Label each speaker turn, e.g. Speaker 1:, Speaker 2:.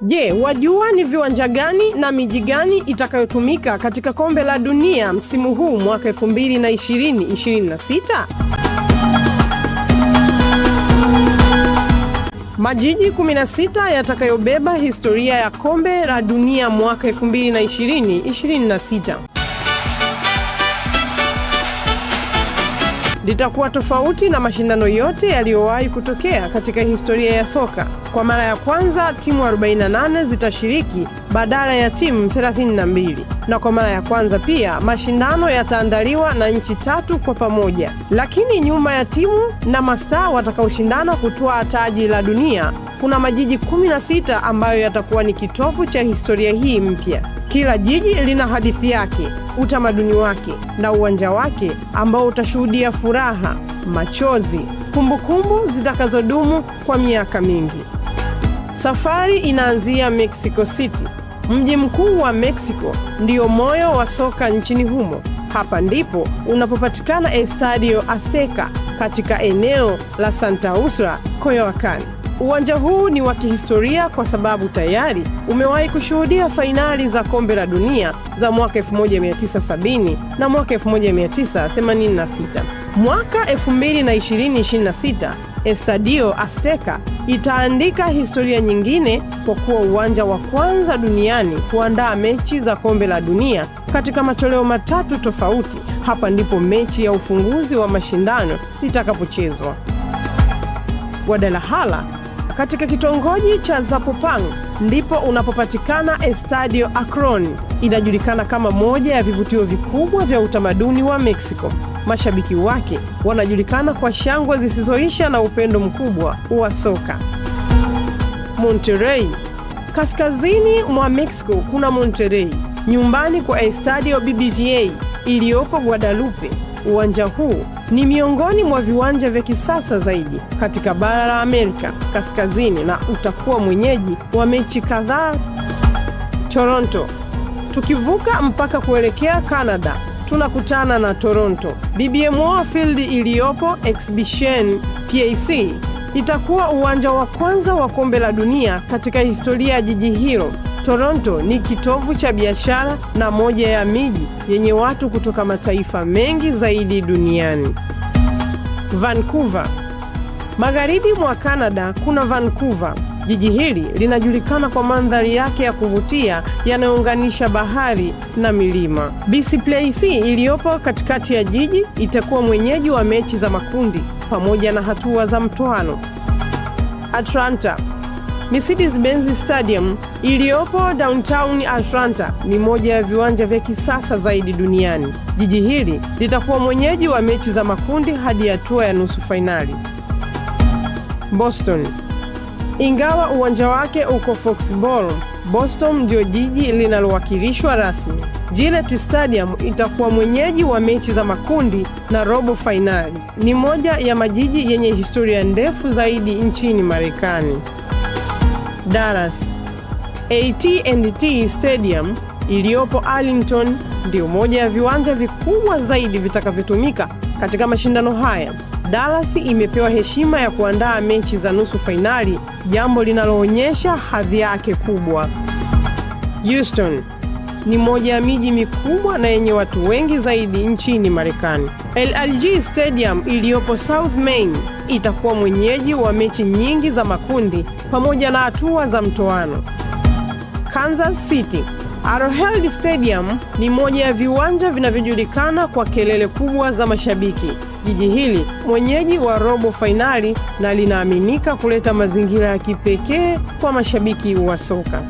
Speaker 1: Je, wajua ni viwanja gani na miji gani itakayotumika katika kombe la dunia msimu huu mwaka 2020-2026? Majiji 16 yatakayobeba historia ya kombe la dunia mwaka 2020-2026. Litakuwa tofauti na mashindano yote yaliyowahi kutokea katika historia ya soka. Kwa mara ya kwanza timu 48 zitashiriki badala ya timu 32, na kwa mara ya kwanza pia mashindano yataandaliwa na nchi 3 kwa pamoja. Lakini nyuma ya timu na mastaa watakaoshindana kutoa taji la dunia, kuna majiji 16 ambayo yatakuwa ni kitovu cha historia hii mpya. Kila jiji lina hadithi yake, utamaduni wake na uwanja wake ambao utashuhudia furaha, machozi, kumbukumbu zitakazodumu kwa miaka mingi. Safari inaanzia Mexico City. Mji mkuu wa Mexico ndio moyo wa soka nchini humo. Hapa ndipo unapopatikana Estadio Azteca katika eneo la Santa Ursula, Coyoacán. Uwanja huu ni wa kihistoria kwa sababu tayari umewahi kushuhudia fainali za kombe la dunia za mwaka 1970 na mwaka 1986. Mwaka 2020-2026, Estadio Azteca itaandika historia nyingine kwa kuwa uwanja wa kwanza duniani kuandaa mechi za kombe la dunia katika matoleo 3 tofauti. Hapa ndipo mechi ya ufunguzi wa mashindano itakapochezwa. Guadalajara katika kitongoji cha Zapopan ndipo unapopatikana Estadio Akron. Inajulikana kama moja ya vivutio vikubwa vya utamaduni wa Mexico. Mashabiki wake wanajulikana kwa shangwe zisizoisha na upendo mkubwa wa soka. Monterrey. Kaskazini mwa Mexico kuna Monterrey, nyumbani kwa Estadio BBVA iliyopo Guadalupe. Uwanja huu ni miongoni mwa viwanja vya kisasa zaidi katika bara la Amerika Kaskazini na utakuwa mwenyeji wa mechi kadhaa. Toronto. Tukivuka mpaka kuelekea Canada, tunakutana na Toronto. BMO Field iliyopo Exhibition PAC itakuwa uwanja wa kwanza wa kombe la dunia katika historia ya jiji hilo. Toronto ni kitovu cha biashara na moja ya miji yenye watu kutoka mataifa mengi zaidi duniani. Vancouver. Magharibi mwa Canada kuna Vancouver. Jiji hili linajulikana kwa mandhari yake ya kuvutia yanayounganisha bahari na milima. BC Place iliyopo katikati ya jiji itakuwa mwenyeji wa mechi za makundi pamoja na hatua za mtoano. Atlanta. Mercedes-Benz Stadium iliyopo downtown Atlanta ni moja ya viwanja vya kisasa zaidi duniani. Jiji hili litakuwa mwenyeji wa mechi za makundi hadi hatua ya nusu fainali. Boston. Ingawa uwanja wake uko Foxborough, Boston ndio jiji linalowakilishwa rasmi. Gillette Stadium itakuwa mwenyeji wa mechi za makundi na robo fainali. Ni moja ya majiji yenye historia ndefu zaidi nchini Marekani. Dallas. AT&T Stadium iliyopo Arlington ndio moja ya viwanja vikubwa zaidi vitakavyotumika katika mashindano haya. Dallas imepewa heshima ya kuandaa mechi za nusu fainali, jambo linaloonyesha hadhi yake kubwa. Houston ni moja ya miji mikubwa na yenye watu wengi zaidi nchini Marekani. LG Stadium iliyopo South Main itakuwa mwenyeji wa mechi nyingi za makundi pamoja na hatua za mtoano. Kansas City. Arrowhead Stadium ni moja ya viwanja vinavyojulikana kwa kelele kubwa za mashabiki. Jiji hili mwenyeji wa robo fainali na linaaminika kuleta mazingira ya kipekee kwa mashabiki wa soka.